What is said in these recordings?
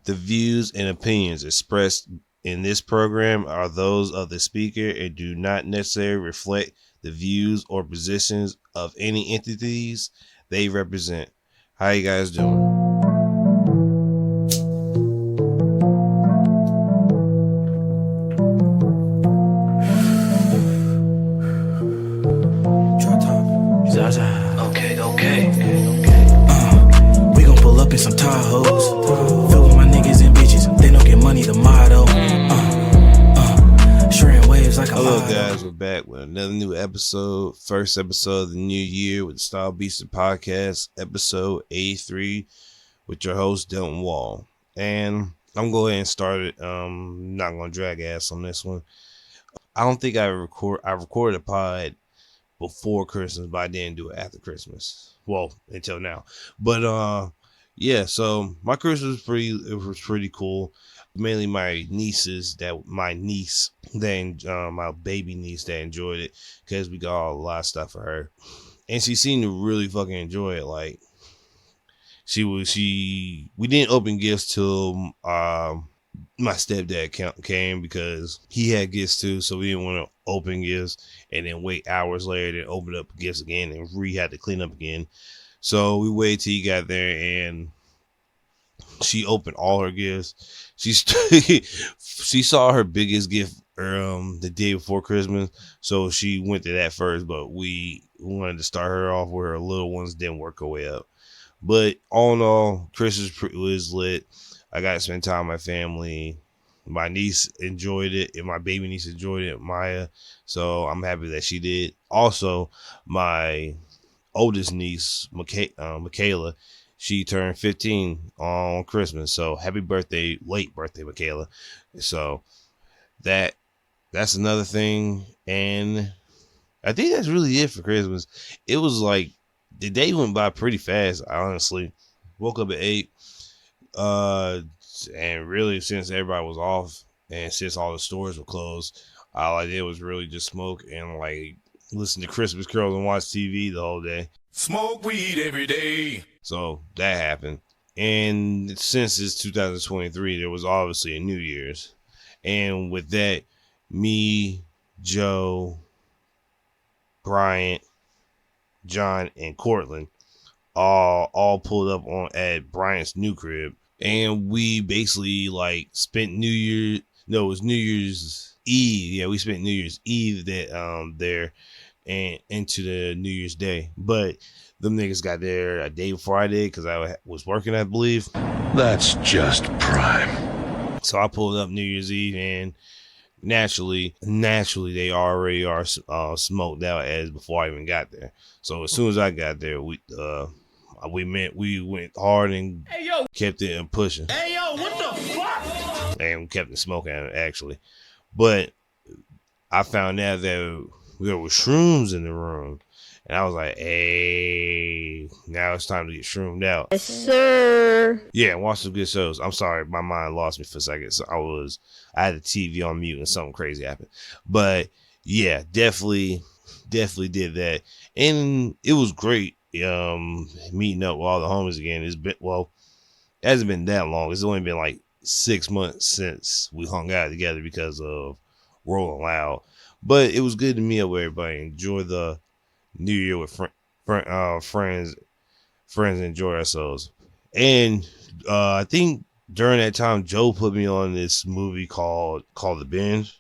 The views and opinions expressed in this program are those of the speaker and do not necessarily reflect the views or positions of any entities they represent. How you guys doing? DropTop. Zaza. Okay. We gon' pull up in some Tahoes. Fill with my niggas and bitches. They don't get money, the motto. Shredding waves like a Hello model. guys, we're back with another new episode. First episode of the new year with the StyleBeasting podcast, episode 83 with your host Delton Wall. And I'm going and start it. Not gonna drag ass on this one. I don't think I recorded a pod before Christmas, but I didn't do it after Christmas. Well, until now. But yeah, so my Christmas was pretty cool. Mainly my niece, my baby niece that enjoyed it, because we got a lot of stuff for her. And she seemed to really fucking enjoy it. Like we didn't open gifts till my stepdad came, because he had gifts too, so we didn't want to open gifts and then wait hours later and open up gifts again and had to clean up again. So we waited till he got there, and she opened all her gifts. She saw her biggest gift the day before Christmas, so she went to that first, but we wanted to start her off with her little ones, then work her way up. But all in all, Christmas was lit. I got to spend time with my family. My niece enjoyed it, and my baby niece enjoyed it, Maya. So I'm happy that she did. Also, my oldest niece, Michaela, she turned 15 on Christmas. So happy birthday, late birthday, Michaela. So that's another thing. And I think that's really it for Christmas. It was like, the day went by pretty fast, honestly. Woke up at 8. And really, since everybody was off and since all the stores were closed, all I did was really just smoke and like listen to Christmas carols and watch TV the whole day. Smoke weed every day. So that happened. And since it's 2023, there was obviously a New Year's. And with that, me, Joe, Bryant, John, and Cortland all pulled up at Bryant's new crib. And we basically like spent New Year's Eve. Yeah, we spent New Year's Eve there and into the New Year's Day. But them niggas got there a day before I did, because I was working, I believe. That's just prime. So I pulled up New Year's Eve, and naturally they already are smoked out as before I even got there. So as soon as I got there, we went hard and kept it pushing. Hey, yo, what the fuck? And we kept it smoking, actually. But I found out that there were shrooms in the room. And I was like, hey, now it's time to get shroomed out. Yes, sir. Yeah, and watch some good shows. I'm sorry, my mind lost me for a second. So I had the TV on mute and something crazy happened. But yeah, definitely did that. And it was great. Meeting up with all the homies again. It hasn't been that long. It's only been like 6 months since we hung out together because of Rolling Loud. But it was good to meet up with everybody. Enjoy the New Year with friends and enjoy ourselves. And I think during that time, Joe put me on this movie called The Binge.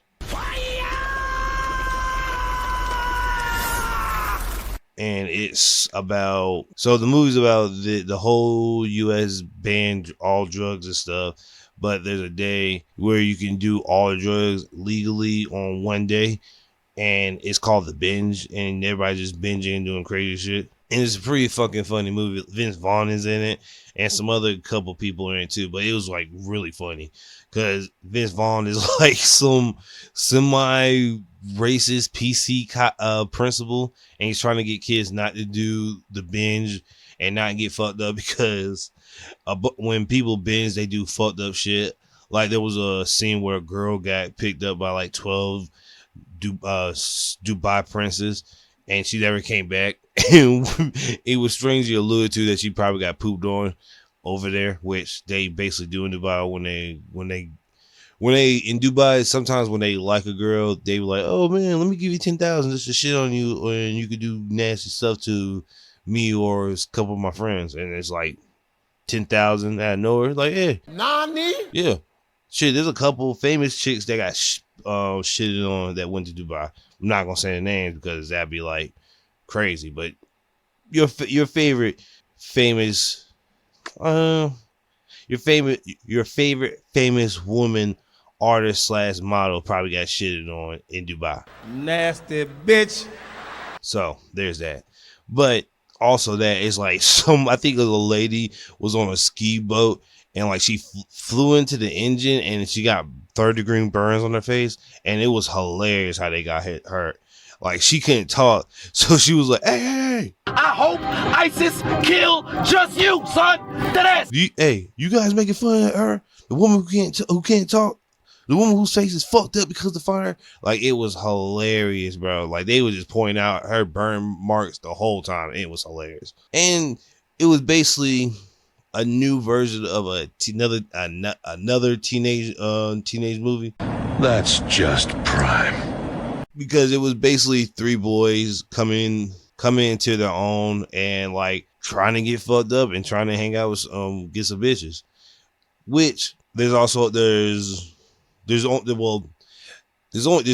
And it's about, so the movie's about the whole U.S. ban all drugs and stuff, but there's a day where you can do all the drugs legally on one day, and it's called The Binge, and everybody's just binging and doing crazy shit. And it's a pretty fucking funny movie. Vince Vaughn is in it, and some other couple people are in it too, but it was like really funny, because Vince Vaughn is like some semi-racist PC principal, and he's trying to get kids not to do the binge and not get fucked up, because when people binge, they do fucked up shit. Like there was a scene where a girl got picked up by like 12 Dubai princes, and she never came back. And it was strangely alluded to that she probably got pooped on, over there, which they basically do in Dubai when they in Dubai. Sometimes when they like a girl, they be like, "Oh man, let me give you 10,000 just to shit on you, and you could do nasty stuff to me or a couple of my friends." And it's like 10,000 out of nowhere. Like, yeah, Nani? yeah, shit. There's a couple famous chicks that got shitted on that went to Dubai. I'm not gonna say the names because that'd be like crazy. But your favorite famous, your favorite famous woman artist / model probably got shitted on in Dubai. Nasty bitch. So there's that. But also that is like I think a lady was on a ski boat and like she flew into the engine and she got 3rd-degree burns on her face, and it was hilarious how they got hurt. Like she couldn't talk, so she was like, "Hey, I hope ISIS kill just you, son. That ass. You guys making fun of her, the woman who can't talk, the woman whose face is fucked up because of the fire." Like it was hilarious, bro. Like they were just pointing out her burn marks the whole time. It was hilarious, and it was basically a new version of another teenage movie. That's just prime. Because it was basically 3 boys coming into their own and like trying to get fucked up and trying to hang out with get some bitches. Which there's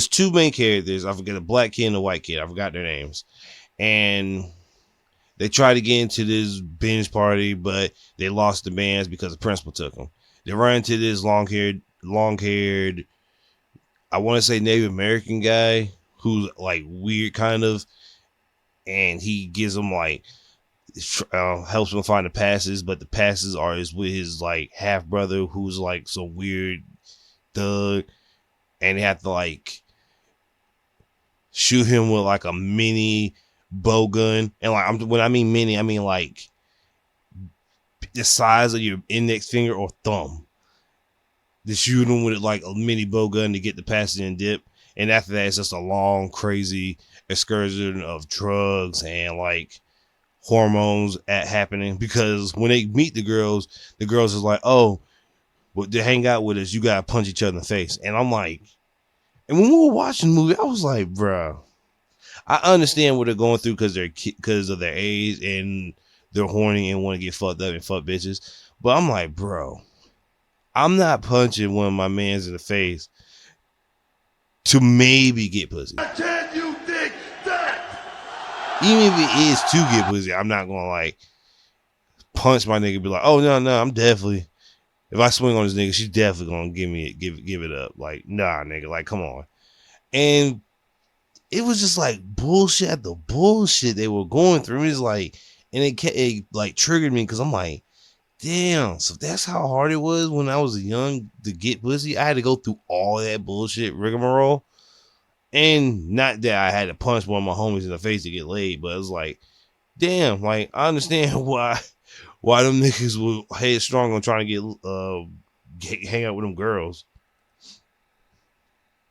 2 main characters. I forget, a black kid and a white kid. I forgot their names. And they tried to get into this binge party, but they lost the bands because the principal took them. They run into this long-haired, I want to say Native American guy who's like weird kind of, and he gives them like helps them find the passes, but the passes are with his like half brother who's like some weird thug, and they have to like shoot him with like a mini bow gun, and like when I mean mini, I mean like the size of your index finger or thumb. To shoot him with like a mini bow gun to get the passage and dip, and after that it's just a long crazy excursion of drugs and like hormones happening, because when they meet the girls is like, "Oh, well, to hang out with us you gotta punch each other in the face." And I'm like, and when we were watching the movie I was like, bruh, I understand what they're going through because of their age and they're horny and want to get fucked up and fuck bitches, but I'm like, bro, I'm not punching one of my mans in the face to maybe get pussy. Can you think that? Even if it is to get pussy, I'm not gonna like punch my nigga and be like, "Oh no, I'm definitely, if I swing on this nigga, she's definitely gonna give it up." Like, nah, nigga, like, come on. And it was just like bullshit after bullshit they were going through. It's like, and it like triggered me because I'm like, damn, so that's how hard it was when I was young to get pussy. I had to go through all that bullshit rigmarole. And not that I had to punch one of my homies in the face to get laid, but it was like, damn, like I understand why them niggas were headstrong on trying to hang out with them girls.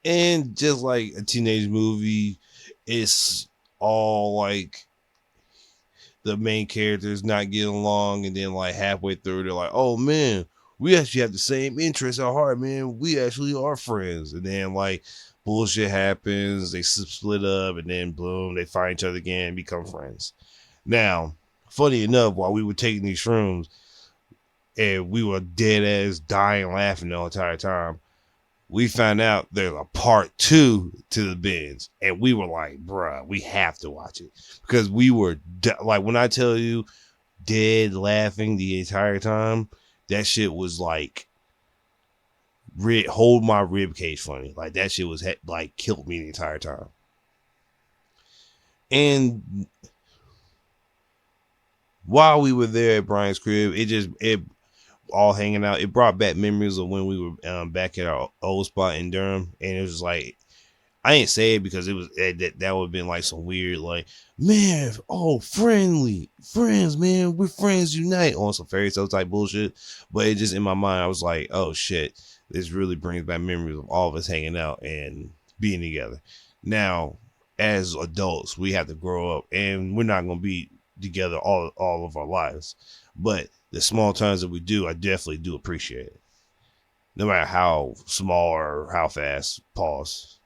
And just like a teenage movie, it's all like the main characters not getting along, and then like halfway through they're like, "Oh man, we actually have the same interests at heart, man. We actually are friends." And then like bullshit happens, they split up, and then boom, they find each other again and become friends. Now, funny enough, while we were taking these shrooms and we were dead ass dying laughing the entire time, we found out there's a part 2 to the binge, and we were like, bruh, we have to watch it, because we were like, when I tell you dead laughing the entire time, that shit was like hold my rib cage funny. Like that shit was like killed me the entire time. And while we were there at Brian's crib, it all hanging out, it brought back memories of when we were back at our old spot in Durham. And it was like, I ain't say it because it was that would have been like some weird like, man, oh, friends, man, we're friends unite, on some fairy tale type bullshit. But it just, in my mind, I was like, oh shit, this really brings back memories of all of us hanging out and being together. Now, as adults, we have to grow up, and we're not gonna be together all of our lives. but the small turns that we do, I definitely do appreciate it. No matter how small or how fast. Pause.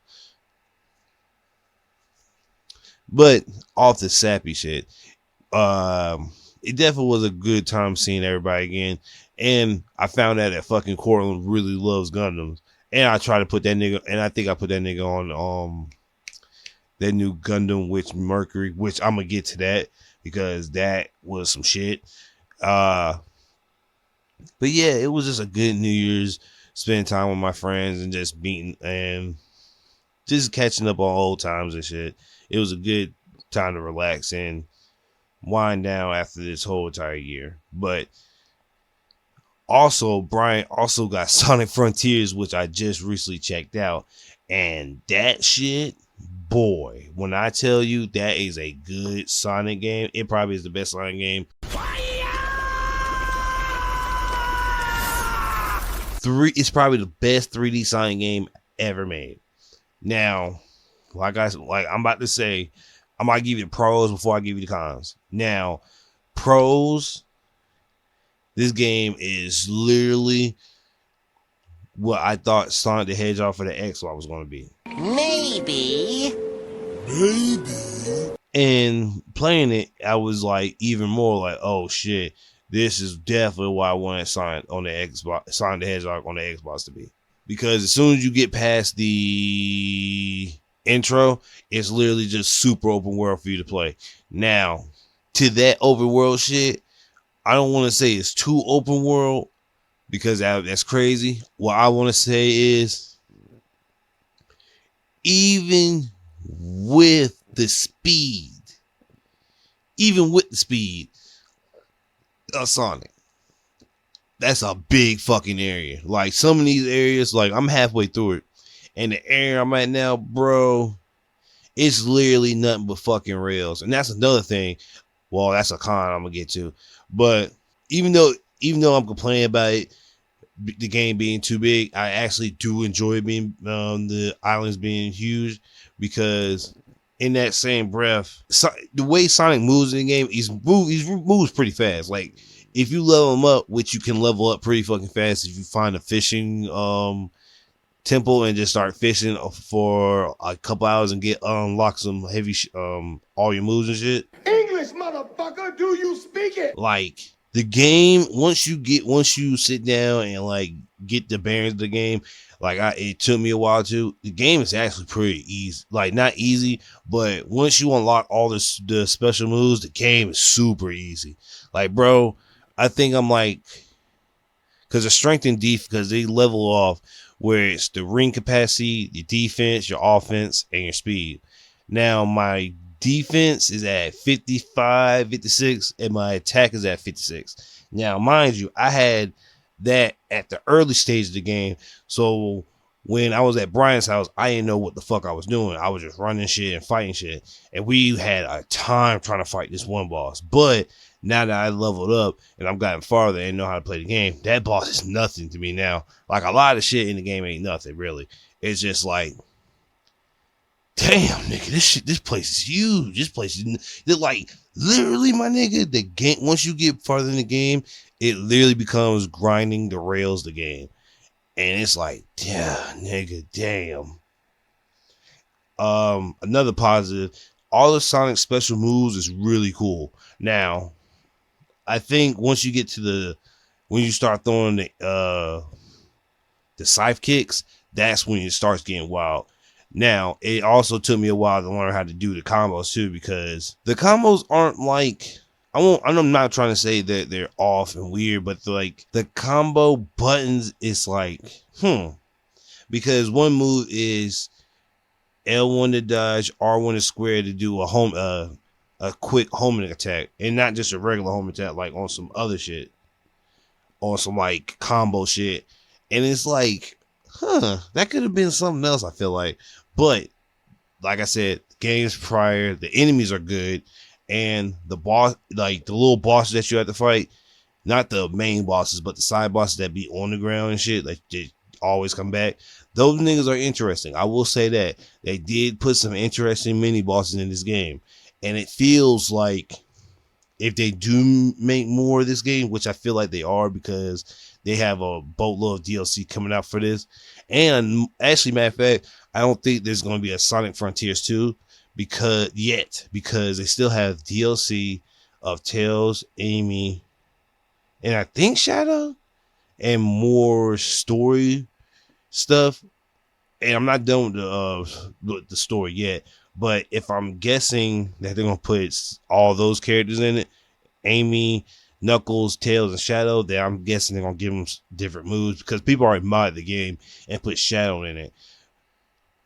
But off the sappy shit, it definitely was a good time seeing everybody again. And I found out that fucking Cortland really loves Gundams. And I try to put that nigga, and I think I put that nigga on that new Gundam Witch Mercury, which I'm gonna get to that because that was some shit. But yeah, it was just a good New Year's, spending time with my friends and just meeting and just catching up on old times and shit. It was a good time to relax and wind down after this whole entire year. But also, Brian also got Sonic Frontiers, which I just recently checked out. And that shit, boy, when I tell you that is a good Sonic game, it probably is the best Sonic game. It's probably the best 3D Sonic game ever made. Now, like I'm about to say, I might give you the pros before I give you the cons. Now, pros, this game is literally what I thought Sonic the Hedgehog for the Xbox was going to be. Maybe. And playing it, I was like even more like, oh shit, this is definitely what I wanted Sonic on the Xbox, Sonic the Hedgehog on the Xbox to be. Because as soon as you get past the intro, it's literally just super open world for you to play. Now, to that open world shit, I don't want to say it's too open world because that's crazy. What I want to say is, even with the speed of Sonic, that's a big fucking area. Like some of these areas, like I'm halfway through it, and the area I'm at now, bro, it's literally nothing but fucking rails. And that's another thing. Well, that's a con I'm gonna get to. But even though I'm complaining about it, the game being too big, I actually do enjoy being the islands being huge, because in that same breath, the way Sonic moves in the game, he moves pretty fast. Like if you level him up, which you can level up pretty fucking fast if you find a fishing temple and just start fishing for a couple hours and get unlock some heavy all your moves and shit. English, motherfucker, do you speak it? Like the game, once you sit down and like get the bearings of the game, like it took me a while to. The game is actually pretty easy, like not easy, but once you unlock all the special moves, the game is super easy. Like, bro, I think I'm like, because the strength and defense, because they level off where it's the ring capacity, your defense, your offense, and your speed. Now my defense is at 55, 56, and my attack is at 56. Now, mind you, I had that at the early stage of the game, so when I was at Brian's house, I didn't know what the fuck I was doing. I was just running shit and fighting shit, and we had a time trying to fight this one boss. But now that I leveled up and I've gotten farther and know how to play the game, that boss is nothing to me now. Like, a lot of shit in the game ain't nothing, really. It's just like, damn, nigga, this place is huge. This place is, like, literally, my nigga, the game, once you get farther in the game, it literally becomes grinding the rails of the game. And it's like, yeah, nigga, damn. Another positive, all the Sonic special moves is really cool. Now, I think once you get to when you start throwing the scythe kicks, that's when it starts getting wild. Now, it also took me a while to learn how to do the combos too, because the combos aren't like, I'm not trying to say that they're off and weird, but like the combo buttons is like, because one move is L1 to dodge, R1 to square to do a quick homing attack, and not just a regular homing attack, like on some other shit, on some like combo shit. And it's like, that could have been something else, I feel like. But like I said, games prior, the enemies are good, and the boss, like the little bosses that you have to fight, not the main bosses, but the side bosses that be on the ground and shit, like they always come back. Those niggas are interesting. I will say that they did put some interesting mini bosses in this game. And it feels like if they do make more of this game, which I feel like they are because they have a boatload of DLC coming out for this. And actually, matter of fact, I don't think there's going to be a Sonic Frontiers 2 because they still have DLC of Tails, Amy, and I think Shadow, and more story stuff. And I'm not done with the story yet, but if I'm guessing that they're gonna put all those characters in it, Amy, Knuckles, Tails, and Shadow, then I'm guessing they're gonna give them different moves because people already modded the game and put Shadow in it.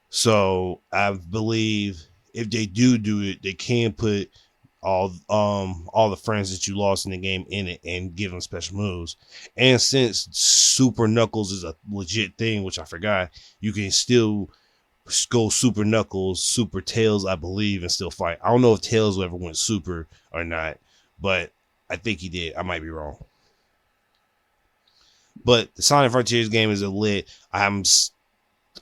So I believe if they do it, they can put all the friends that you lost in the game in it and give them special moves. And since Super Knuckles is a legit thing, which I forgot, you can still go Super Knuckles, Super Tails, I believe, and still fight. I don't know if Tails ever went Super or not, but I think he did. I might be wrong. But the Sonic Frontiers game is a lit. I'm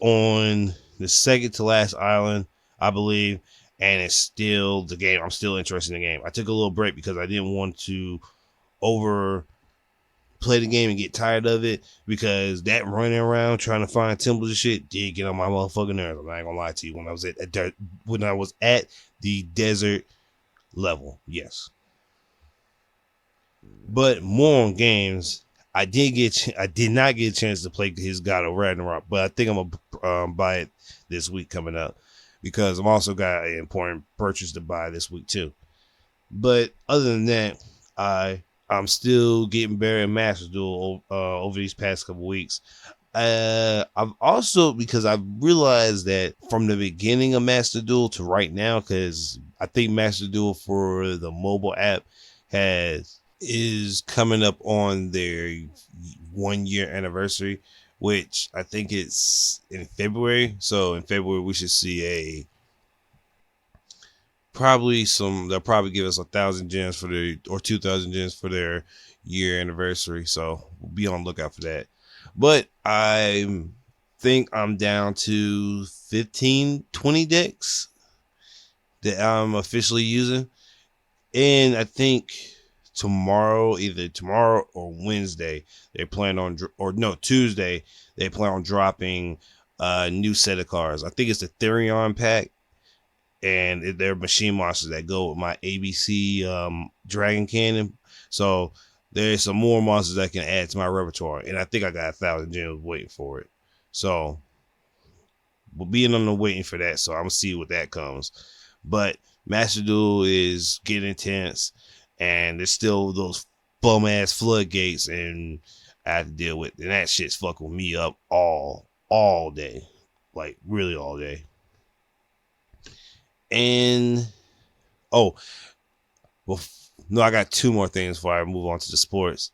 on the second to last island, I believe, and it's still the game. I'm still interested in the game. I took a little break because I didn't want to over play the game and get tired of it, because that running around trying to find temples and shit did get on my motherfucking nerves. I'm not gonna lie to you. When I was at the desert level, yes. But more on games. I did not get a chance to play his God of Ragnarok, but I think I'm gonna buy it this week coming up, because I've also got an important purchase to buy this week too. But other than that, I'm still getting better at Master Duel over these past couple weeks. I've also, because I've realized that from the beginning of Master Duel to right now, because I think Master Duel for the mobile app is coming up on their 1 year anniversary, which I think it's in February. So in February we should see they'll probably give us 1,000 gems or 2,000 gems for their year anniversary. So we'll be on the lookout for that. But I think I'm down to 15-20 decks that I'm officially using. And I think either tomorrow or Wednesday, Tuesday, they plan on dropping a new set of cards. I think it's the Therion pack, and they're machine monsters that go with my ABC Dragon Cannon. So there's some more monsters that can add to my repertoire, and I think I got 1,000 gems waiting for it. So we'll be on the waiting for that. So I'm gonna see what that comes. But Master Duel is getting intense, and there's still those bum ass floodgates, and I have to deal with, and that shit's fucking me up all day, like really all day. And I got two more things before I move on to the sports.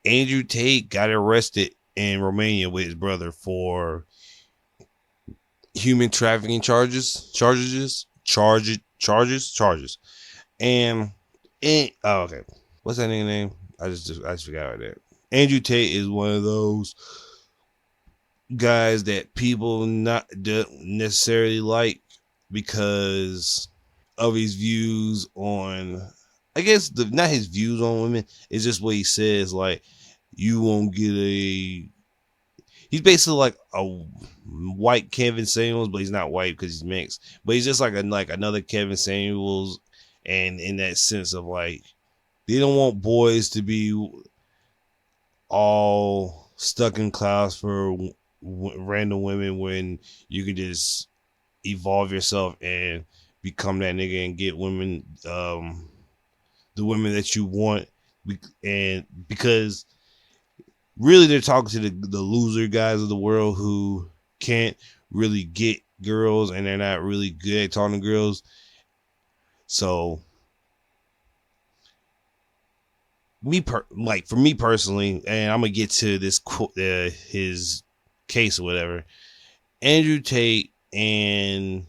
Andrew Tate got arrested in Romania with his brother for human trafficking charges. And okay, what's that nigga name? I just forgot about that. Andrew Tate is one of those guys that people don't necessarily like because of his views on, I guess not his views on women, it's just what he says. Like, you won't get he's basically like a white Kevin Samuels, but he's not white because he's mixed. But he's just like another Kevin Samuels, and in that sense of like, they don't want boys to be all stuck in clouds for random women when you can just evolve yourself and become that nigga and get women, the women that you want. And because really they're talking to the loser guys of the world who can't really get girls, and they're not really good at talking to girls. So for me personally, and I'm gonna get to this his case or whatever, Andrew Tate and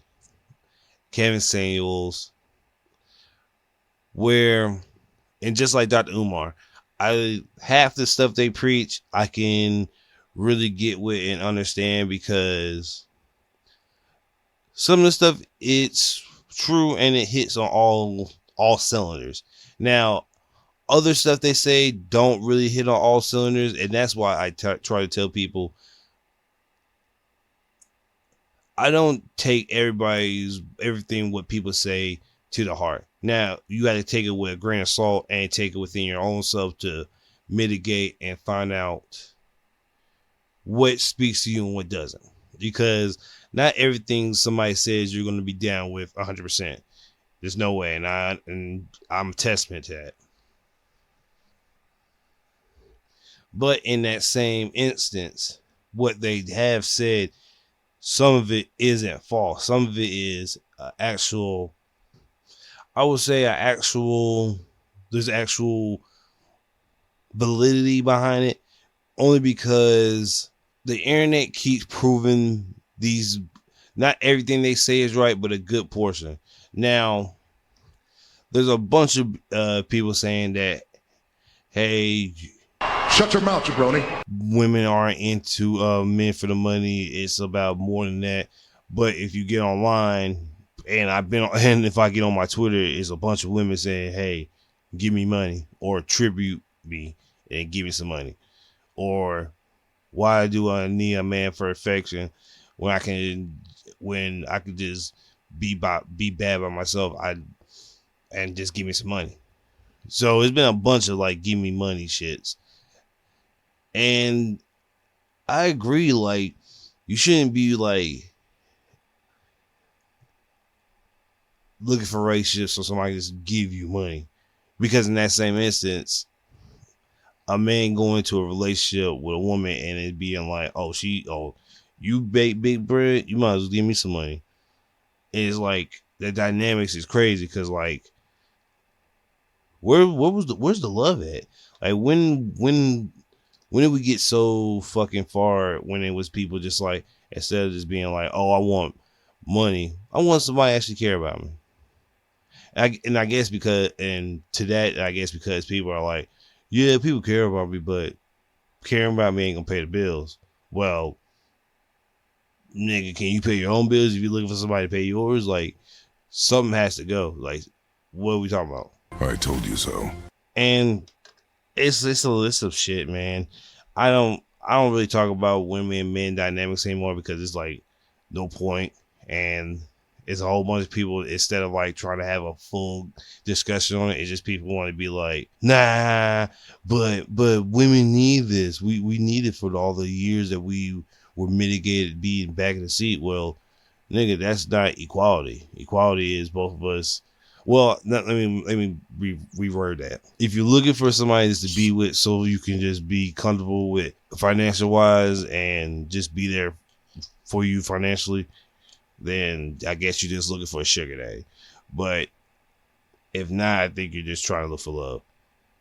Kevin Samuels, and just like Dr. Umar, half the stuff they preach I can really get with and understand, because some of the stuff, it's true, and it hits on all cylinders. Now, other stuff they say don't really hit on all cylinders, and that's why I try to tell people I don't take everything what people say to the heart. Now, you got to take it with a grain of salt and take it within your own self to mitigate and find out what speaks to you and what doesn't. Because not everything somebody says you're going to be down with 100%. There's no way, and I'm a testament to that. But in that same instance, what they have said, some of it isn't false. Some of it is actual. I would say there's actual validity behind it, only because the internet keeps proving these. Not everything they say is right, but a good portion. Now, there's a bunch of people saying that, hey, shut your mouth, jabroni. Women aren't into men for the money. It's about more than that. But if you get online, and if I get on my Twitter, it's a bunch of women saying, hey, give me money, or tribute me and give me some money. Or why do I need a man for affection when I can just be bad by myself and just give me some money. So it's been a bunch of like give me money shits. And I agree, like, you shouldn't be like looking for relationships so somebody just give you money. Because in that same instance, a man going into a relationship with a woman and it being like, you bake big bread, you might as well give me some money. And it's like the dynamics is crazy because like where's the love at? Like when did we get so fucking far when it was people just like, instead of just being like, oh, I want money, I want somebody to actually care about me. I guess because people are like, yeah, people care about me, but caring about me ain't gonna pay the bills. Well, nigga, can you pay your own bills if you're looking for somebody to pay yours? Like, something has to go. Like, what are we talking about? I told you so. And it's a list of shit, man. I don't really talk about women and men dynamics anymore because it's like no point, and it's a whole bunch of people. Instead of like trying to have a full discussion on it, it's just people want to be like, nah, but women need this. We need it for all the years that we were mitigated being back in the seat. Well, nigga, that's not equality. Equality is both of us. Well, let me reword that. If you're looking for somebody just to be with so you can just be comfortable with financial wise and just be there for you financially, then I guess you're just looking for a sugar daddy. But if not, I think you're just trying to look for love.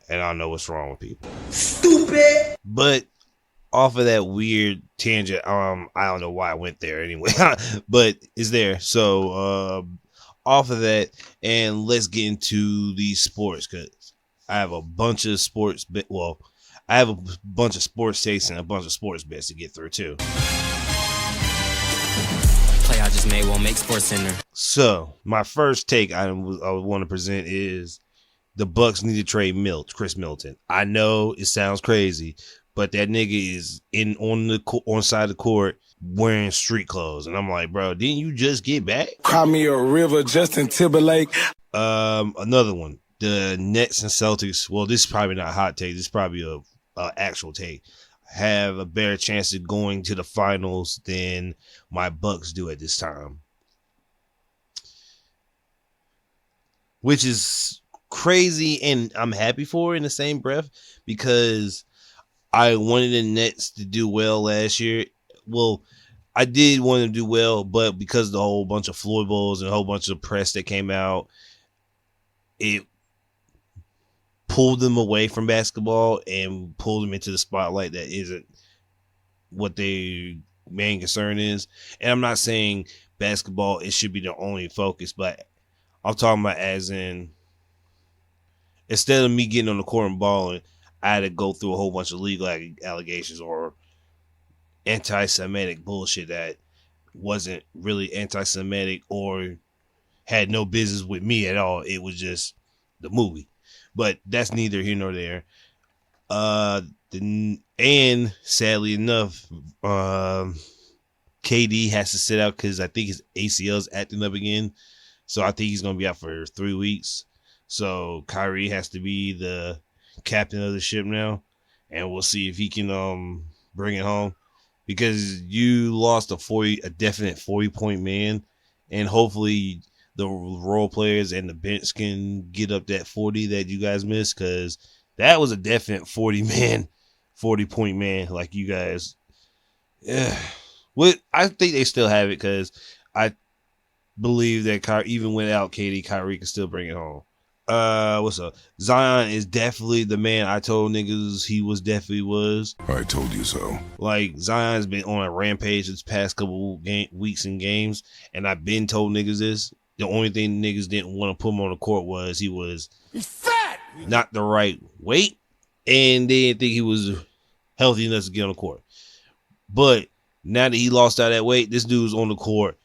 And I don't know what's wrong with people. Stupid! But off of that weird tangent, I don't know why I went there anyway, but it's there. So, off of that, and let's get into these sports, because I have a bunch of sports I have a bunch of sports takes and a bunch of sports bets to get through too. Play I just made won't make Sports Center. So my first take I want to present is the Bucks need to trade Chris Middleton. I know it sounds crazy, but that nigga is on side of the court wearing street clothes, and I'm like, bro, didn't you just get back? Cry me a river, Justin Timberlake. Another one, the Nets and Celtics. Well, this is probably not a hot take. This is probably a actual take. Have a better chance of going to the finals than my Bucks do at this time, which is crazy, and I'm happy for it in the same breath because I wanted the Nets to do well last year. Well, I did want to do well, but because of the whole bunch of foibles and a whole bunch of press that came out, it pulled them away from basketball and pulled them into the spotlight that isn't what their main concern is. And I'm not saying basketball, it should be the only focus, but I'm talking about as in, instead of me getting on the court and balling, I had to go through a whole bunch of legal allegations or anti-Semitic bullshit that wasn't really anti-Semitic or had no business with me at all. It was just the movie. But that's neither here nor there. And sadly enough, KD has to sit out because I think his ACL is acting up again. So I think he's going to be out for 3 weeks. So Kyrie has to be the captain of the ship now. And we'll see if he can bring it home. Because you lost a definite 40-point man. And hopefully the role players and the bench can get up that 40 that you guys missed. Because that was a definite 40-point man. Like you guys. Yeah. I think they still have it because I believe that even without KD, Kyrie can still bring it home. What's up? Zion is definitely the man I told niggas he was. I told you so. Like, Zion's been on a rampage this past couple weeks and games, and I've been told niggas this. The only thing niggas didn't want to put him on the court was he's fat, not the right weight, and they didn't think he was healthy enough to get on the court. But now that he lost all that weight, this dude's on the court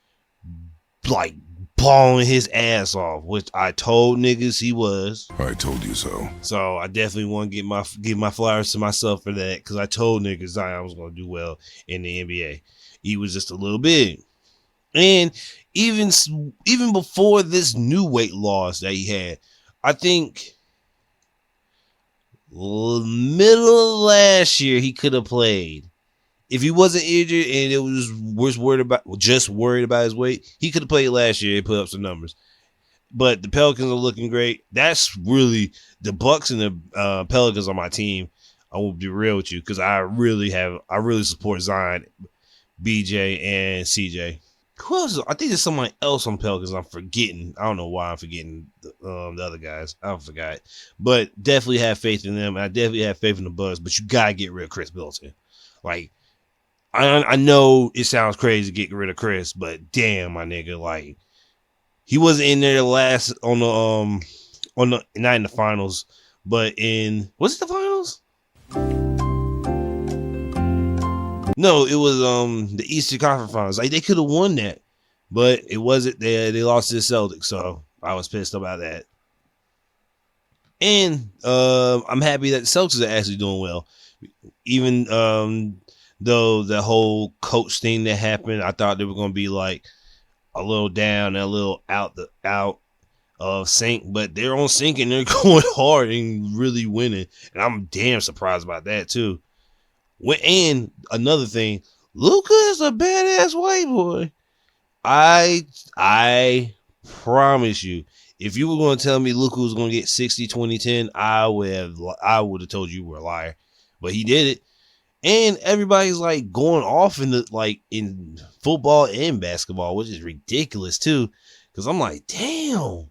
like balling his ass off, which I told niggas he was. I told you so. So I definitely want to give my flowers to myself for that, because I told niggas Zion was going to do well in the NBA. He was just a little big. And even before this new weight loss that he had, I think middle of last year he could have played. If he wasn't injured and it was worried about his weight, he could have played last year and put up some numbers. But the Pelicans are looking great. That's really the Bucks and the Pelicans on my team. I will be real with you, because I really support Zion, BJ, and CJ. Who else? I think there's someone else on Pelicans I'm forgetting. I don't know why I'm forgetting the other guys. I forgot. But definitely have faith in them. And I definitely have faith in the Bucks. But you gotta get rid of Chris Middleton. Like, I know it sounds crazy to get rid of Chris, but damn, my nigga, like, he wasn't in there last on the not in the finals, but was it the finals? No, it was the Eastern Conference Finals. Like, they could have won that, but it wasn't. They lost to the Celtics, so I was pissed about that. And I'm happy that the Celtics are actually doing well, even though the whole coach thing that happened, I thought they were going to be like a little down, a little out of sync, but they're on sync and they're going hard and really winning. And I'm damn surprised about that too. And another thing, Luka is a badass white boy. I promise you, if you were going to tell me Luka was going to get 60, 20, 10, I would have told you were a liar. But he did it. And everybody's like going off in football and basketball, which is ridiculous too. Because I'm like, damn,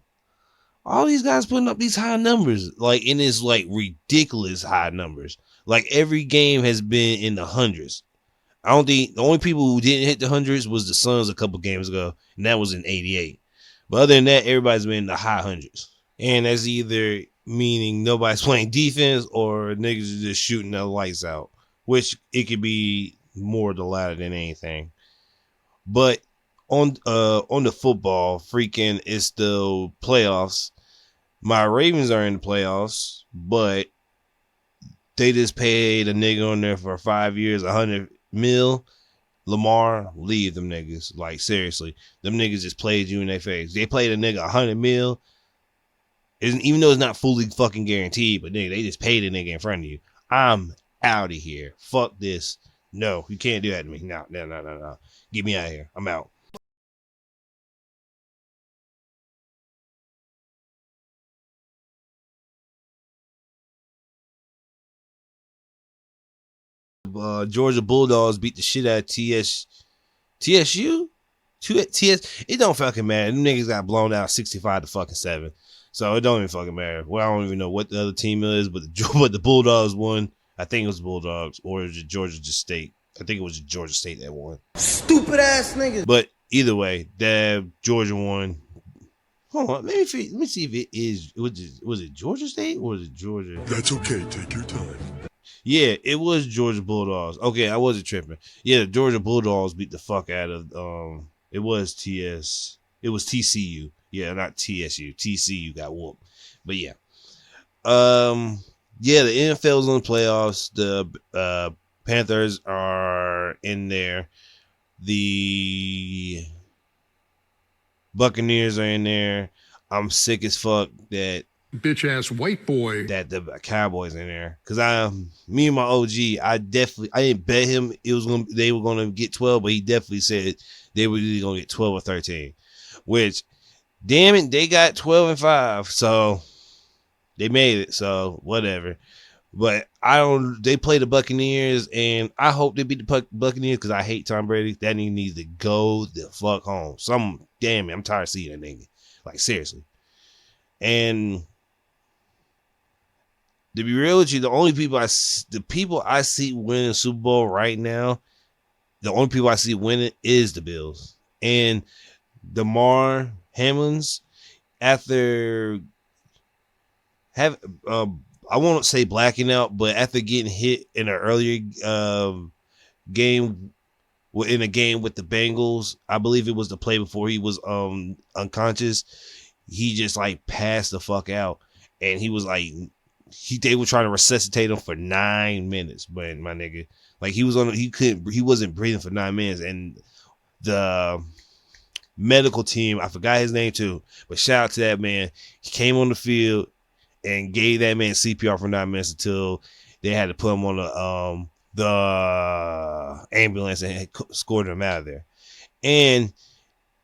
all these guys putting up these high numbers, like, and it's like ridiculous high numbers. Like, every game has been in the hundreds. I don't think the only people who didn't hit the hundreds was the Suns a couple games ago, and that was in '88. But other than that, everybody's been in the high hundreds. And that's either meaning nobody's playing defense or niggas are just shooting the lights out. Which it could be more the latter than anything. But on the football, freaking, it's the playoffs. My Ravens are in the playoffs, but they just paid a nigga on there for 5 years, $100 million. Lamar, leave them niggas. Like, seriously, them niggas just played you in their face. They played a nigga $100 million. Even though it's not fully fucking guaranteed, but nigga, they just paid a nigga in front of you. I'm out of here. Fuck this. No, you can't do that to me. No. Get me out of here. I'm out. Georgia Bulldogs beat the shit out of TSU? It don't fucking matter. Them niggas got blown out 65-7. So it don't even fucking matter. Well, I don't even know what the other team is, but the Bulldogs won. I think it was the Bulldogs, or it was Georgia State. I think it was Georgia State that won. Stupid ass niggas. But either way, that Georgia won. Hold on, let me see if it is. Was it Georgia State or was it Georgia? That's okay. Take your time. Yeah, it was Georgia Bulldogs. Okay, I wasn't tripping. Yeah, the Georgia Bulldogs beat the fuck out of It was TCU. Yeah, not TSU. TCU got whooped. But yeah. Yeah, the NFL's in the playoffs. The Panthers are in there. The Buccaneers are in there. I'm sick as fuck that Bitch ass white boy. that the Cowboys in there, because me and my OG, I didn't bet him they were gonna get 12, but he definitely said they were either gonna get 12 or 13. Which, damn it, they got 12-5, so they made it. So whatever. But they play the Buccaneers, and I hope they beat the Buccaneers because I hate Tom Brady. That nigga needs to go the fuck home. Damn it, I'm tired of seeing that nigga. Like, seriously. And to be real with you, the people I see winning the Super Bowl right now, the only people I see winning is the Bills. And DeMar Hamlin's, after I won't say blacking out, but after getting hit in an earlier game, in a game with the Bengals, I believe it was the play before he was unconscious, he just like passed the fuck out, and he was like, they were trying to resuscitate him for 9 minutes, but my nigga, like he wasn't breathing for 9 minutes, and the medical team, I forgot his name too, but shout out to that man. He came on the field and gave that man CPR for 9 minutes until they had to put him on the ambulance and escorted him out of there. And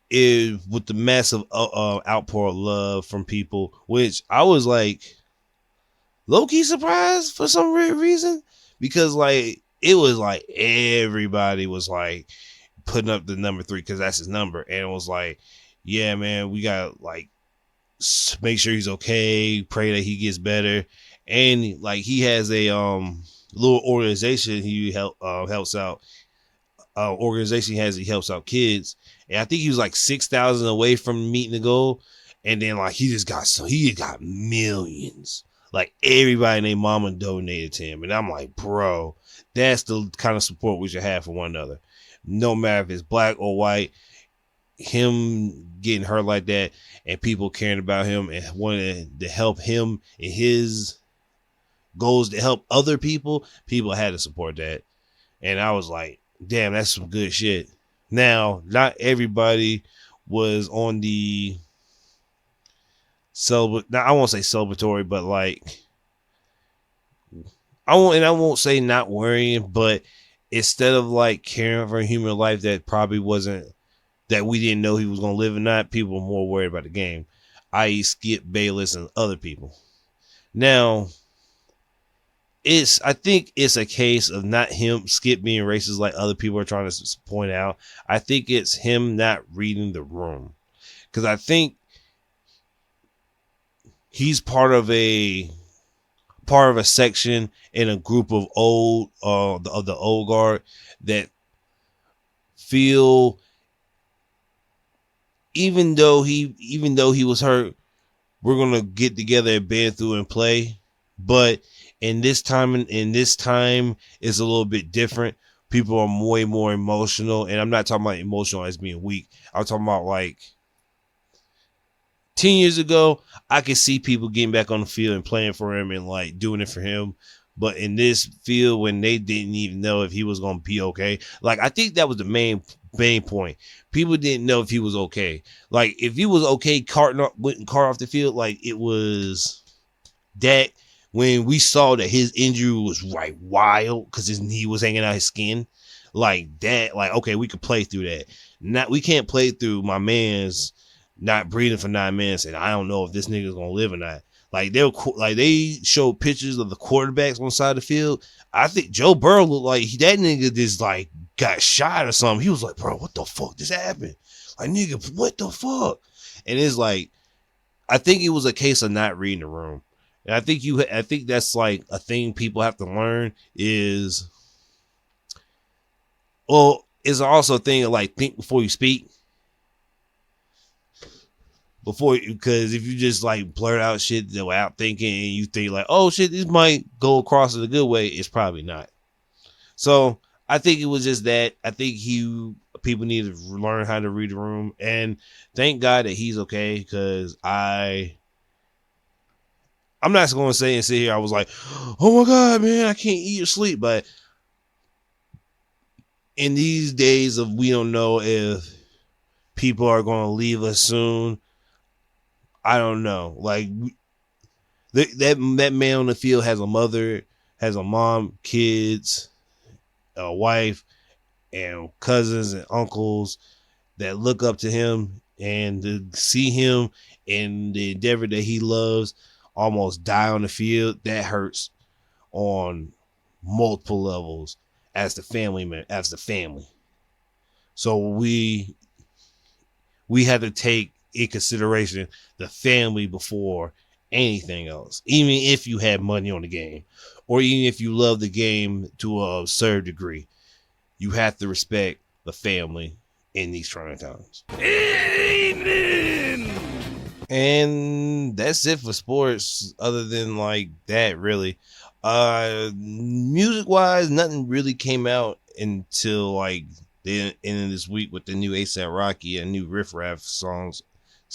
with the massive outpour of love from people, which I was like low-key surprised for some weird reason, because like it was like everybody was like putting up the number 3 because that's his number, and it was like, yeah, man, we got like make sure he's okay, pray that he gets better. And like he has a little organization he helps out. Organization he helps out kids, and I think he was like 6,000 away from meeting the goal, and then like he got millions. Like everybody and their mama donated to him, and I'm like, bro, that's the kind of support we should have for one another, no matter if it's black or white. Him getting hurt like that and people caring about him and wanting to help him in his goals to help other people had to support that. And I was like, damn, that's some good shit. Now, not everybody was on the I won't say celebratory, but like I won't say not worrying, but instead of like caring for a human life that probably wasn't, that we didn't know he was going to live or not, people were more worried about the game, i.e. Skip Bayless and other people. Now, I think it's a case of not him, Skip, being racist like other people are trying to point out. I think it's him not reading the room. Because I think he's part of a section in a group of the old guard that feel, even though he was hurt, we're gonna get together and band through and play. But in this time it's a little bit different. People are way more emotional, and I'm not talking about emotional as being weak. I'm talking about like 10 years ago, I could see people getting back on the field and playing for him and like doing it for him. But in this field, when they didn't even know if he was gonna be okay, like I think that was the main point. People didn't know if he was okay. Like if he was okay, cart off the field, like it was that when we saw that his injury was like wild because his knee was hanging out his skin, like that, like okay, we could play through that. We can't play through my man's not breathing for 9 minutes, and I don't know if this nigga's gonna live or not. Like they showed pictures of the quarterbacks on the side of the field. I think Joe Burrow looked like that nigga just like got shot or something. He was like, bro, what the fuck just happened? Like, nigga, what the fuck? And it's like, I think it was a case of not reading the room. And I think that's like a thing people have to learn is, well, it's also a thing of like think before you speak. Because if you just like blurt out shit without thinking and you think like, oh shit, this might go across in a good way, it's probably not. So I think it was just that. I think people need to learn how to read the room, and thank God that he's okay. Because I'm not going to sit here. I was like, oh my God, man, I can't eat or sleep. But in these days of we don't know if people are going to leave us soon. I don't know. Like that man on the field has a mother, has a mom, kids, a wife, and cousins and uncles that look up to him, and to see him in the endeavor that he loves almost die on the field, that hurts on multiple levels as the family. So we have to take in consideration the family before anything else, even if you have money on the game, or even if you love the game to a absurd degree. You have to respect the family in these trying times. Amen. And that's it for sports, other than like that, really. Music wise, nothing really came out until like the end of this week with the new ASAP Rocky and new Riff Raff singles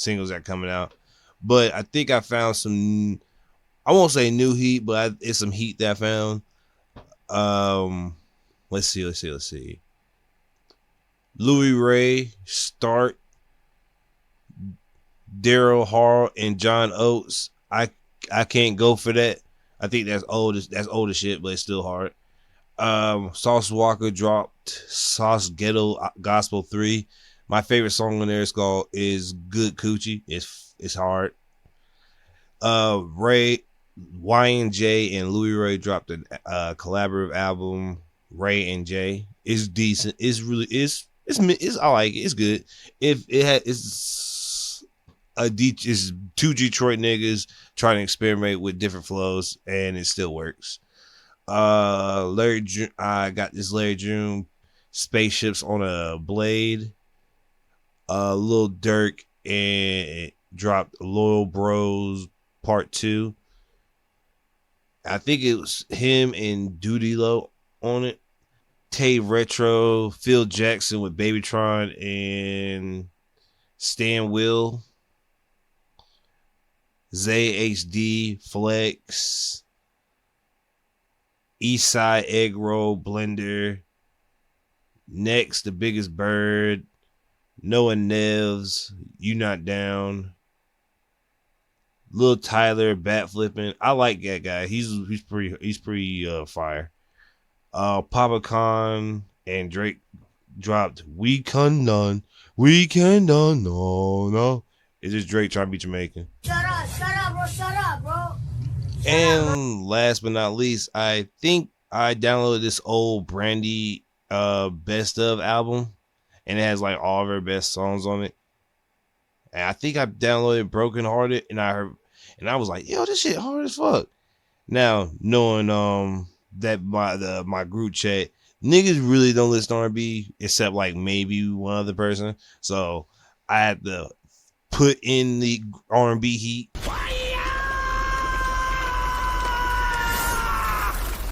that are coming out. But I think I found some, I won't say new heat, but it's some heat that I found. Let's see. Louis Ray, Stark, Daryl Hall, and John Oates. I can't go for that. I think that's old as shit, but it's still hard. Sauce Walker dropped Sauce Ghetto Gospel 3. My favorite song on there is Good Coochie. It's hard. Ray, Y&J, and Louis Ray dropped a collaborative album. Ray and J is decent. It's I like it. It's good. It's two Detroit niggas trying to experiment with different flows, and it still works. I got this Larry June Spaceships on a Blade. Lil Durk and dropped Loyal Bros Part 2. I think it was him and Duty Low on it. Tay Retro, Phil Jackson with Babytron and Stan Will. Zay HD, Flex, Eastside Egg Roll Blender. Next, The Biggest Bird, Noah Nevs, You Not Down. Lil Tyler, Bat Flipping. I like that guy. He's pretty fire. Papa Khan and Drake dropped We Can None. No. It's just Drake trying to be Jamaican. Shut up, bro. And last but not least, I think I downloaded this old Brandy Best Of album, and it has like all of her best songs on it. And I think I downloaded Broken Hearted, and I was like, yo, this shit hard as fuck. Now, knowing that my group chat, niggas really don't listen to R&B except like maybe one other person. So I had to put in the R&B heat.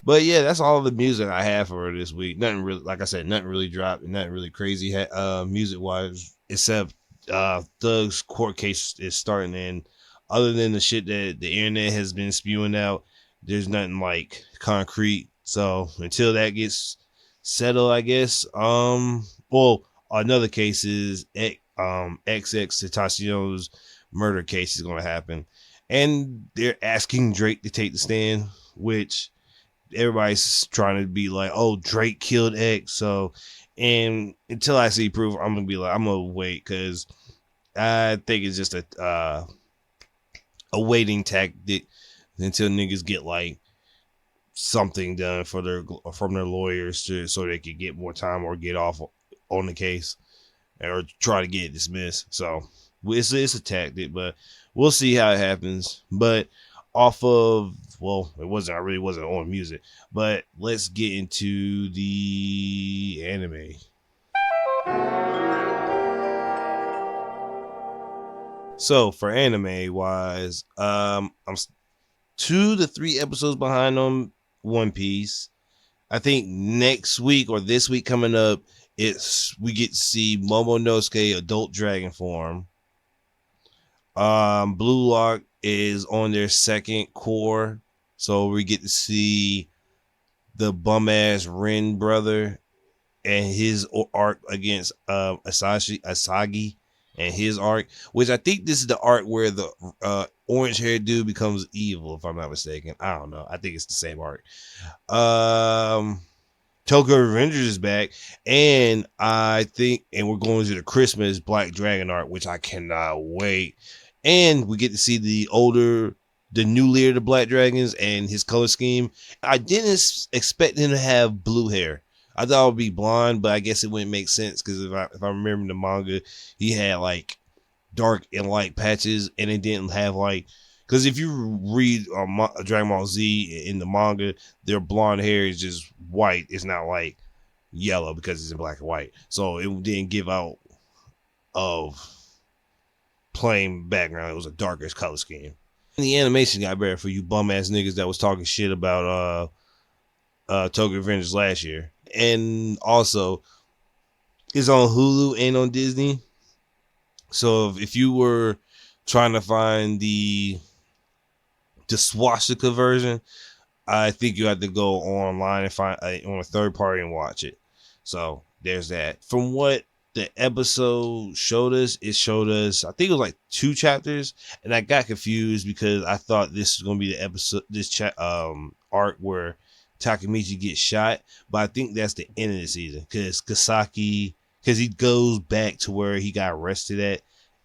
But yeah, that's all the music I have for this week. Nothing really, like I said, nothing really dropped, and nothing really crazy music wise, except Thug's court case is starting. And other than the shit that the internet has been spewing out, there's nothing like concrete. So until that gets settled, I guess. Well, another case is XX Tentacion's murder case is going to happen, and they're asking Drake to take the stand, which everybody's trying to be like, oh, Drake killed X. So, and until I see proof, I'm gonna wait, because I think it's just a waiting tactic until niggas get like something done from their lawyers so they can get more time or get off on the case or try to get it dismissed. So it's a tactic, but we'll see how it happens. But off of, well, I really wasn't on music, but let's get into the anime. So for anime wise, I'm 2 to 3 episodes behind on One Piece. I think next week or this week coming up, we get to see Momonosuke adult dragon form. Blue Lock is on their second core, so we get to see the bum ass Rin brother and his arc against Asagi and his arc, which I think this is the arc where the orange haired dude becomes evil, if I'm not mistaken. I don't know. I think it's the same arc. Tokyo Revengers is back, and and we're going to the Christmas Black Dragon arc, which I cannot wait. And we get to see the new leader of the Black Dragons and his color scheme. I didn't expect him to have blue hair. I thought it would be blonde, but I guess it wouldn't make sense because if I remember the manga, he had like dark and light patches, and it didn't have like, because if you read Dragon Ball Z in the manga, their blonde hair is just white. It's not like yellow because it's in black and white. So it didn't give out of plain background. It was a darker color scheme. And the animation got better for you bum ass niggas that was talking shit about Tokyo Revengers last year. And also, it's on Hulu and on Disney. So if you were trying to find the swastika version, I think you have to go online and find on a third party and watch it. So there's that. From what the episode showed us, I think it was like 2 chapters, and I got confused because I thought this was gonna be the episode, arc where Takemichi gets shot, but I think that's the end of the season because he goes back to where he got arrested at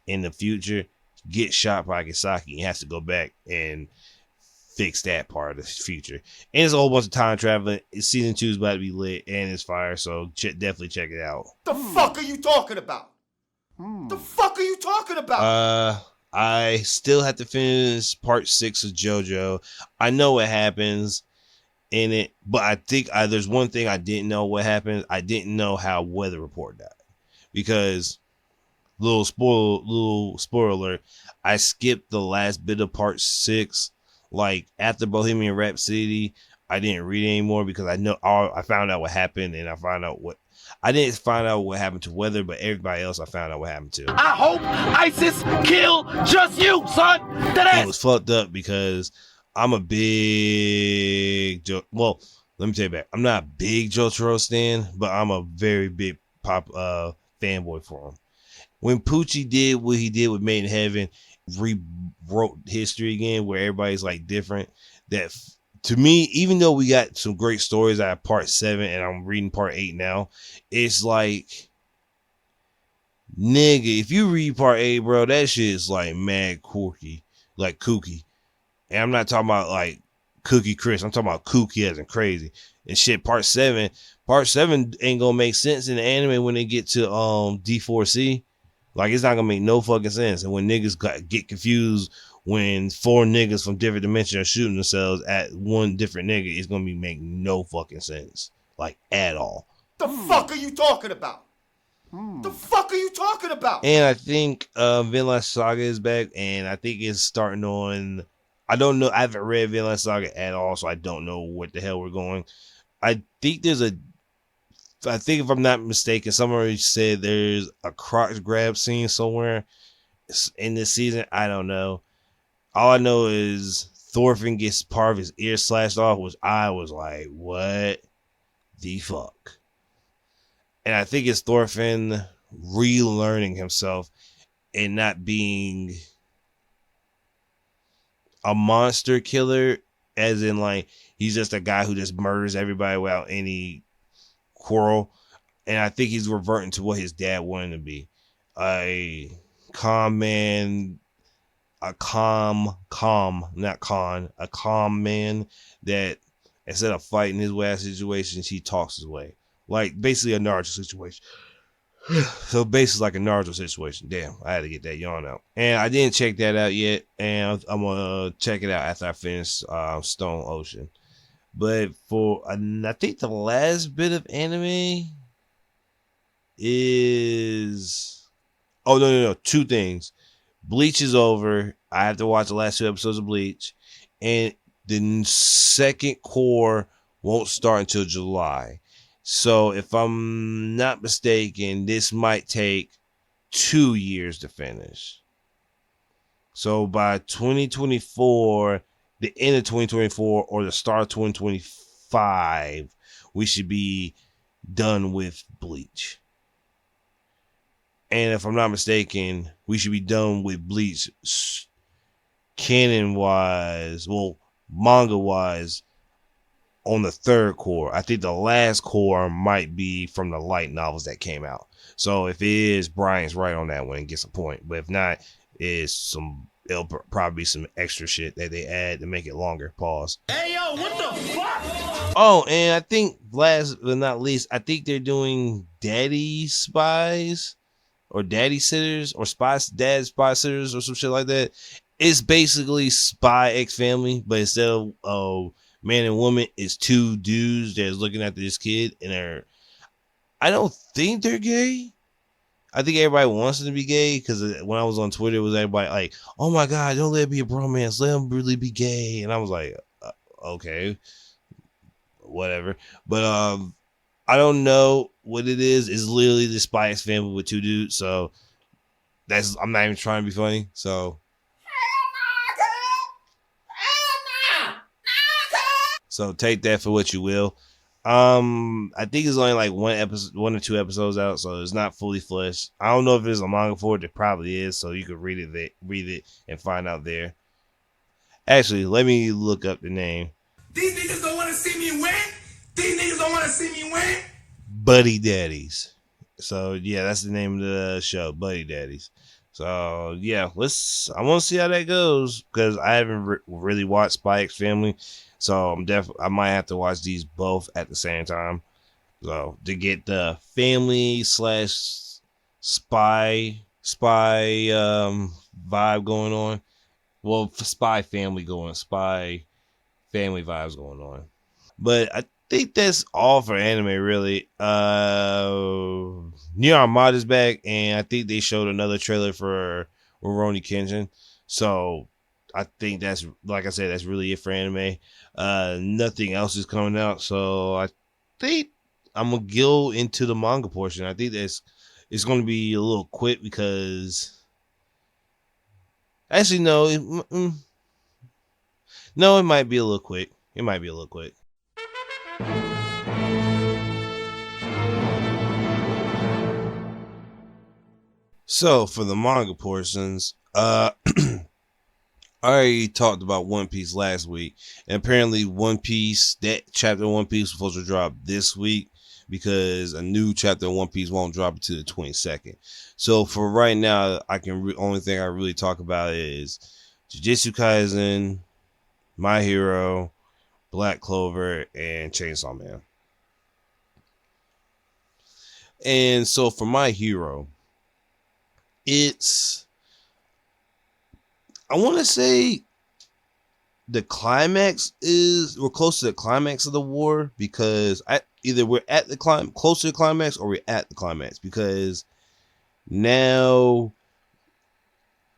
in the future, gets shot by Kisaki, and has to go back and fix that part of the future. And it's a whole bunch of time traveling. Season 2 is about to be lit and it's fire, so definitely check it out. The fuck are you talking about? The fuck are you talking about? I still have to finish part 6 of JoJo. I know what happens in it, but I think there's one thing I didn't know what happened. I didn't know how Weather Report died, because little spoiler alert, I skipped the last bit of part 6. Like after Bohemian Rhapsody, I didn't read anymore because I found out what happened, and I didn't find out what happened to Weather, but everybody else I found out what happened to. I hope ISIS kill just you, son. It was fucked up because I'm a big let me tell you back. I'm not a big Jotaro stan, but I'm a very big fanboy for him. When Poochie did what he did with Made in Heaven, rewrote history again, where everybody's like different. That to me, even though we got some great stories out of part 7, and I'm reading part 8 now, it's like, nigga, if you read part 8, bro, that shit is like mad kooky, like kooky. And I'm not talking about like Cookie Chris. I'm talking about kooky as in crazy. And shit, part 7 ain't gonna make sense in the anime when they get to D4C. Like, it's not gonna make no fucking sense. And when niggas get confused when 4 niggas from different dimensions are shooting themselves at one different nigga, it's gonna be make no fucking sense. Like, at all. The fuck are you talking about? The fuck are you talking about? And I think Vinland Saga is back, and I think it's starting on, I don't know, I haven't read Vinland Saga at all, so I don't know what the hell we're going. I think if I'm not mistaken, somebody said there's a crotch grab scene somewhere in this season. I don't know. All I know is Thorfinn gets part of his ear slashed off, which I was like, what the fuck? And I think it's Thorfinn relearning himself and not being a monster killer, as in like he's just a guy who just murders everybody without any quarrel. And I think he's reverting to what his dad wanted to be, a calm man, a calm man that instead of fighting his way out of situations, he talks his way, like basically a Naruto situation. So basically like a Naruto situation. Damn, I had to get that yawn out. And I didn't check that out yet, and I'm gonna check it out after I finish Stone Ocean. But I think the last bit of anime is, no, 2 things. Bleach is over. I have to watch the last 2 episodes of Bleach, and the second core won't start until July. So if I'm not mistaken, this might take 2 years to finish. So by 2024, the end of 2024 or the start of 2025, we should be done with Bleach. And if I'm not mistaken, we should be done with Bleach canon-wise, well, manga-wise, on the third core. I think the last core might be from the light novels that came out. So if it is, Brian's right on that one and gets a point. But if not, it'll probably be some extra shit that they add to make it longer. Pause. Hey, yo, what the fuck? Oh, and I think last but not least, I think they're doing Daddy Spies or Daddy Sitters or Dad Spy Sitters or some shit like that. It's basically Spy X Family, but instead of man and woman, it's two dudes that's looking after this kid, and I don't think they're gay. I think everybody wants them to be gay because when I was on Twitter, it was everybody like, "Oh my god, don't let it be a bromance, let them really be gay," and I was like, "Okay, whatever." But I don't know what it is. It's literally the Spy X Family with two dudes, so I'm not even trying to be funny, so. So take that for what you will. I think it's only like one or two episodes out, so it's not fully fleshed. I don't know if there's a manga for it. There probably is, so you could read it and find out there. Actually, let me look up the name. These niggas don't want to see me win. These niggas don't want to see me win. Buddy Daddies. So yeah, that's the name of the show, Buddy Daddies. So yeah, I want to see how that goes because I haven't really watched Spy X Family. So I might have to watch these both at the same time. So to get the family / spy vibe going on. Well, spy family vibes going on. But I think that's all for anime really. Nier Automata's back, and I think they showed another trailer for Rurouni Kenshin. So I think that's, like I said, that's really it for anime. Nothing else is coming out, so I think I'm gonna go into the manga portion. I think it's gonna be a little quick because actually no, it might be a little quick. So for the manga portions, I already talked about One Piece last week, and apparently that chapter of One Piece was supposed to drop this week because a new chapter of One Piece won't drop until the 22nd. So for right now, only thing I really talk about is Jujutsu Kaisen, My Hero, Black Clover, and Chainsaw Man. And so for My Hero, I want to say we're close to the climax of the war because either we're at the close to the climax or we're at the climax because now,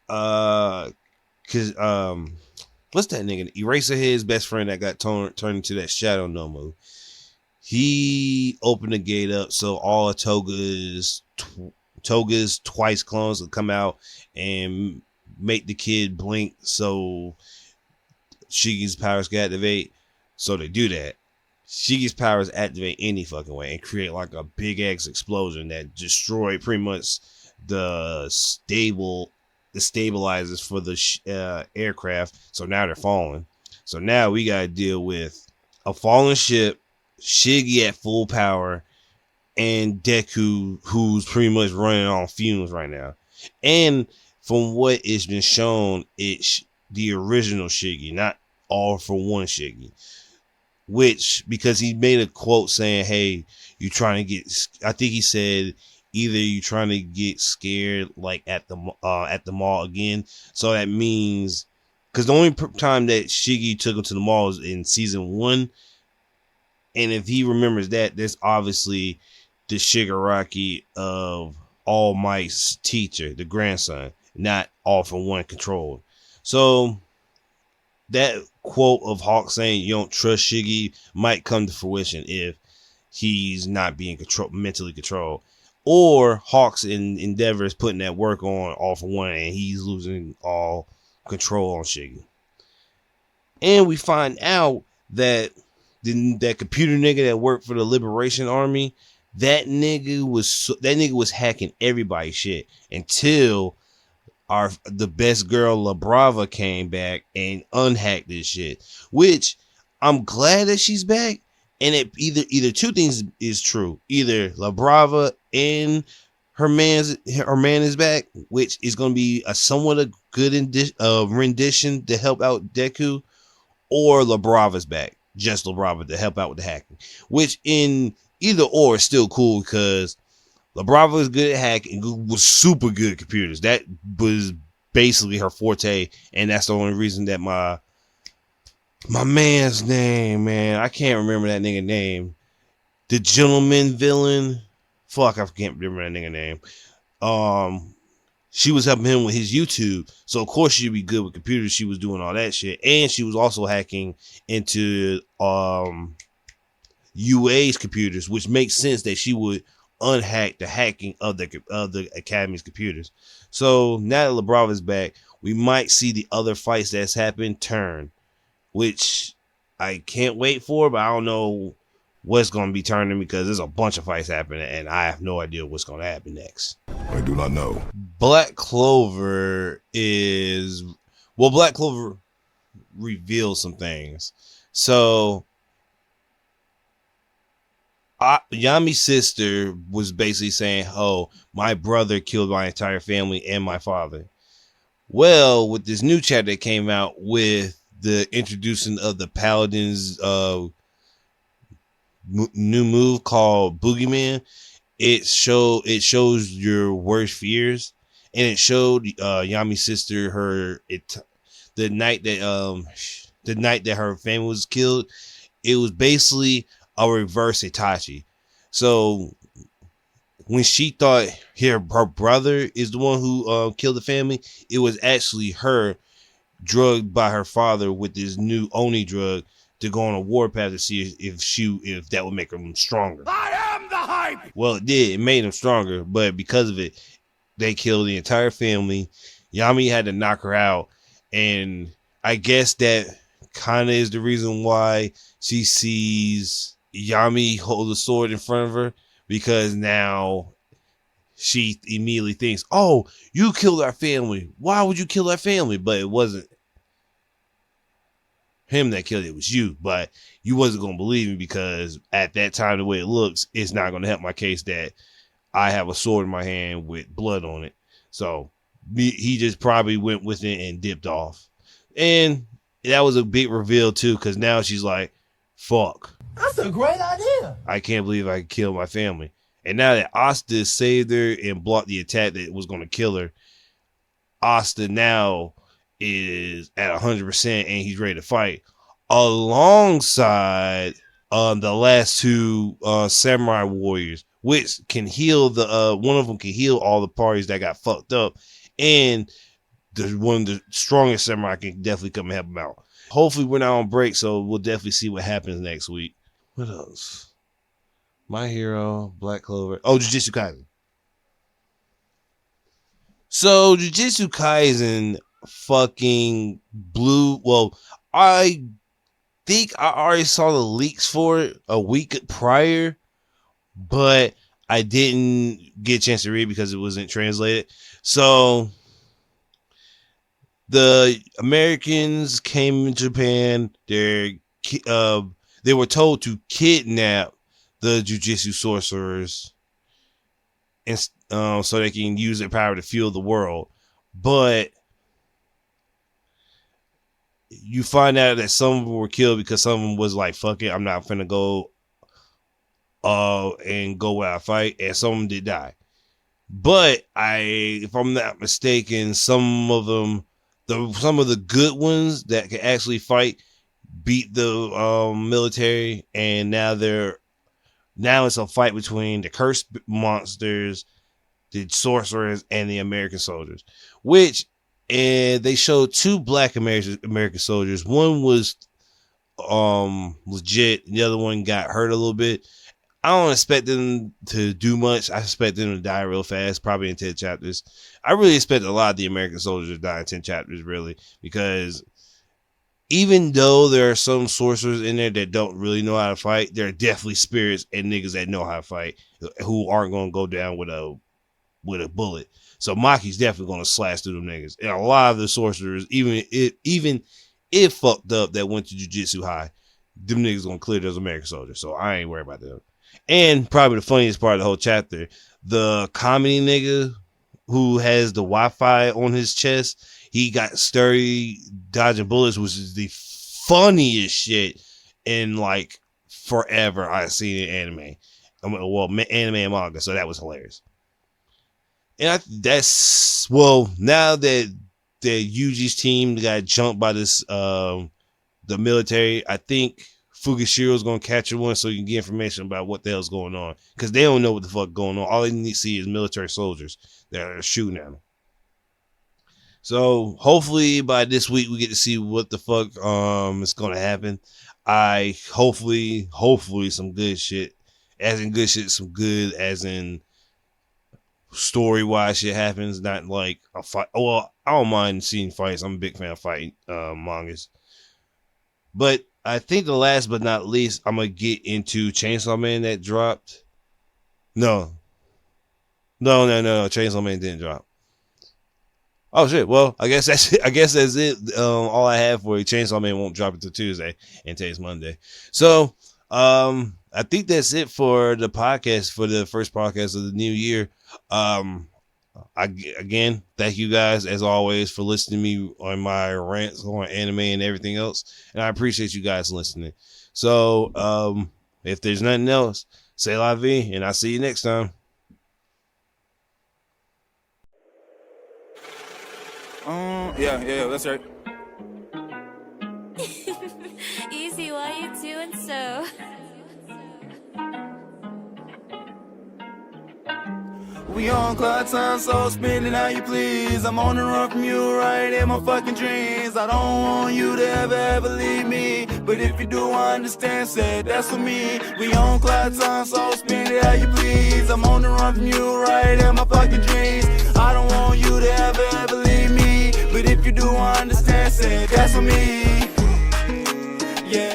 what's that nigga? Eraserhead's best friend that got turned into that Shadow Nomu. He opened the gate up so all of Toga's twice clones will come out and make the kid blink so Shigi's powers can activate. So they do that. Shigi's powers activate any fucking way and create like a big ass explosion that destroyed pretty much the stabilizers for the aircraft. So now they're falling. So now we gotta deal with a fallen ship, Shiggy at full power, and Deku who's pretty much running on fumes right now. And from what it's been shown, it's the original Shiggy, not all for one Shiggy. Which, because he made a quote saying, hey, you trying to get, I think he said, either you trying to get scared like at the mall again. So that means, because the only time that Shiggy took him to the mall was in season 1. And if he remembers that, there's obviously the Shigaraki of All Might's teacher, the grandson, not all for one controlled. So that quote of Hawk saying you don't trust Shiggy might come to fruition if he's not being mentally controlled, or Hawk's endeavor is putting that work on all for one, and he's losing all control on Shiggy. And we find out that that computer nigga that worked for the Liberation Army, that nigga was hacking everybody's shit until the best girl La Brava came back and unhacked this shit. Which I'm glad that she's back. And it either two things is true. Either La Brava and her man is back, which is going to be a somewhat a good rendition to help out Deku, or La Brava's back, just La Brava to help out with the hacking. Which in either or is still cool because La Brava is good at hacking, was super good at computers. That was basically her forte, and that's the only reason that my man's name, man, I can't remember that nigga name. The gentleman villain, fuck, I can't remember that nigga name. She was helping him with his YouTube, so of course she'd be good with computers. She was doing all that shit, and she was also hacking into UA's computers, which makes sense that she would unhack the hacking of the Academy's computers. So now that La Brava's back, we might see the other fights that's happened turn, which I can't wait for, but I don't know what's going to be turning because there's a bunch of fights happening and I have no idea what's going to happen next. I do not know. Black Clover Black Clover reveals some things. So Yami's sister was basically saying, oh, my brother killed my entire family and my father. Well, with this new chat that came out with the introducing of the Paladin's new move called Boogeyman, it shows your worst fears, and it showed Yami's sister the night that her family was killed. It was basically a reverse Itachi. So when she thought her brother is the one who killed the family, it was actually her drugged by her father with this new Oni drug to go on a warpath to see if that would make him stronger. I am the hype. Well, it did. It made him stronger, but because of it, they killed the entire family. Yami had to knock her out, and I guess that kind of is the reason why she sees Yami hold a sword in front of her, because now she immediately thinks, oh, you killed our family. Why would you kill our family? But it wasn't him that killed it. It was you. But you wasn't going to believe me because at that time, the way it looks, it's not going to help my case that I have a sword in my hand with blood on it. So he just probably went with it and dipped off. And that was a big reveal too, because now she's like, fuck. That's a great idea. I can't believe I killed my family. And now that Asta saved her and blocked the attack that was going to kill her, Asta now is at 100% and he's ready to fight alongside the last two samurai warriors, which can heal one of them can heal all the parties that got fucked up, and one of the strongest samurai can definitely come and help him out. Hopefully we're not on break, so we'll definitely see what happens next week. What else? My Hero, Black Clover. Oh, Jujutsu Kaisen. So Jujutsu Kaisen fucking blew. Well, I think I already saw the leaks for it a week prior, but I didn't get a chance to read because it wasn't translated. So the Americans came in Japan. They were told to kidnap the Jujutsu sorcerers, and so they can use their power to fuel the world. But you find out that some of them were killed because some of them was like, fuck it, I'm not finna go and go where I fight, and some of them did die. But if I'm not mistaken, some of the good ones that can actually fight beat the military, and now it's a fight between the cursed monsters, the sorcerers, and the American soldiers, which and they showed two black American soldiers. One was legit, and the other one got hurt a little bit. I don't expect them to do much. I expect them to die real fast, probably in 10 chapters. I really expect a lot of the American soldiers to die in 10 chapters, really, because even though there are some sorcerers in there that don't really know how to fight, there are definitely spirits and niggas that know how to fight who aren't going to go down with a bullet. So Maki's definitely going to slash through them niggas. And a lot of the sorcerers, even if fucked up that went to Jujutsu High, them niggas going to clear those American soldiers. So I ain't worried about them. And probably the funniest part of the whole chapter, the comedy nigga who has the Wi-Fi on his chest, he got sturdy dodging bullets, which is the funniest shit in like forever I've seen in anime. Anime and manga, so that was hilarious. And now that Yuji's team got jumped by this the military, I think Fugishiro's gonna catch one so you can get information about what the hell's going on, because they don't know what the fuck going on. All they need to see is military soldiers that are shooting at them. So hopefully by this week we get to see what the fuck is gonna happen. Hopefully some good shit. As in good shit, some good as in story wise shit happens, not like a fight. Well, I don't mind seeing fights. I'm a big fan of fighting mangas. But I think the last but not least, I'm gonna get into Chainsaw Man that dropped. No. Chainsaw Man didn't drop. Oh shit. Well, I guess that's it. All I have for you. Chainsaw Man won't drop until Tuesday, and today's Monday. So, I think that's it for the podcast, for the first podcast of the new year. Again, thank you guys as always for listening to me on my rants on anime and everything else, and I appreciate you guys listening. So, if there's nothing else, say la vie, and I'll see you next time. Yeah, that's right. Easy, why you doing so? We on cloud time, so spin it how you please. I'm on the run from you right in my fucking dreams. I don't want you to ever leave me, but if you do, I understand, said that's for me. We on cloud time, so spin it how you please. I'm on the run from you right in my fucking dreams. I don't want you to ever leave me, but if you do, I understand, said that's for me.